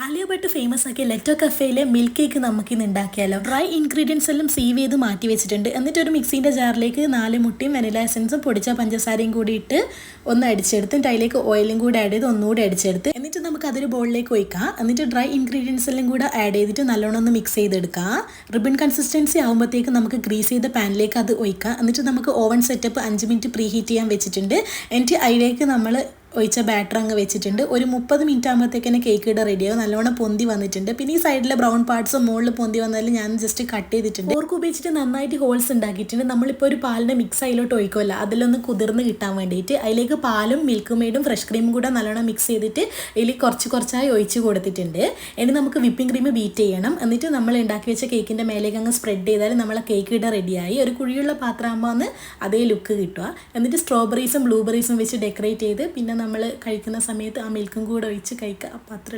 Alia Bhat famous ആക്കിയ Leto കഫേയിലെ milk cake നമുക്കിന്ന് ഉണ്ടാക്കിയാലോ. ഡ്രൈ ഇൻഗ്രീഡിയൻസ് എല്ലാം സീവ് ചെയ്ത് മാറ്റി വെച്ചിട്ടുണ്ട്. എന്നിട്ട് ഒരു മിക്സിൻ്റെ ജാറിലേക്ക് 4 മുട്ടയും വെനില എസൻസും പൊടിച്ച പഞ്ചസാരയും കൂടി ഇട്ട് ഒന്ന് അടിച്ചെടുത്ത്, എന്നിട്ട് അതിലേക്ക് ഓയിലും കൂടി ആഡ് ചെയ്ത് ഒന്നുകൂടി അടിച്ചെടുത്ത്, എന്നിട്ട് നമുക്ക് അതൊരു ബോളിലേക്ക് ഒഴിക്കാം. എന്നിട്ട് ഡ്രൈ ഇൻഗ്രീഡിയൻസ് എല്ലാം കൂടെ ആഡ് ചെയ്തിട്ട് നല്ലോണം ഒന്ന് മിക്സ് ചെയ്തെടുക്കാം. റിബൺ കൺസിസ്റ്റൻസി ആകുമ്പോഴത്തേക്ക് നമുക്ക് ഗ്രീസ് ചെയ്ത പാനിലേക്ക് അത് ഒഴിക്കാം. എന്നിട്ട് നമുക്ക് oven setup 5 minute preheat ചെയ്യാൻ വെച്ചിട്ടുണ്ട്. എന്നിട്ട് അതിലേക്ക് നമ്മൾ ഒഴിച്ച ബാറ്റർ അങ്ങ് വെച്ചിട്ടുണ്ട്. ഒരു 30 മിനിറ്റ് ആകുമ്പോഴത്തേക്കിനെ കേക്ക് ഇട റെഡിയാവും. നല്ലോണം പൊന്തി വന്നിട്ടുണ്ട്. പിന്നെ ഈ സൈഡിലെ ബ്രൗൺ പാർട്സും മുകളിൽ പൊന്തി വന്നതിൽ ഞാൻ ജസ്റ്റ് കട്ട് ചെയ്തിട്ടുണ്ട്. ഫോർക്ക് ഉപയോഗിച്ചിട്ട് നന്നായിട്ട് ഹോൾസ് ഉണ്ടാക്കിയിട്ടുണ്ട്. നമ്മളിപ്പോൾ ഒരു പാലിൻ്റെ മിക്സ് അതിലോട്ട് ഒഴിക്കുമല്ലോ, അതിലൊന്ന് കുതിർന്ന് കിട്ടാൻ വേണ്ടിയിട്ട് അതിലേക്ക് പാലും മിൽക്ക് മെയ്ഡും ഫ്രഷ് ക്രീമും കൂടെ നല്ലോണം മിക്സ് ചെയ്തിട്ട് ഇതിൽ കുറച്ചായി ഒഴിച്ച് കൊടുത്തിട്ടുണ്ട്. ഇനി നമുക്ക് വിപ്പിംഗ് ക്രീം ബീറ്റ് ചെയ്യണം. എന്നിട്ട് നമ്മൾ ഉണ്ടാക്കി വെച്ച കേക്കിൻ്റെ മേലേക്ക് അങ്ങ് സ്പ്രെഡ് ചെയ്താൽ നമ്മളെ കേക്ക് ഇട റെഡിയായി. ഒരു കുഴിയുള്ള പാത്രമാകുമ്പോൾ ഒന്ന് അതേ ലുക്ക് കിട്ടുക. എന്നിട്ട് സ്ട്രോബെറീസും ബ്ലൂബെറീസും വെച്ച് ഡെക്കറേറ്റ് ചെയ്ത് പിന്നെ നമ്മൾ കഴിക്കുന്ന സമയത്ത് ആ മിൽക്കും കൂടെ ഒഴിച്ച് കഴിക്കുക. അപ്പം അത്ര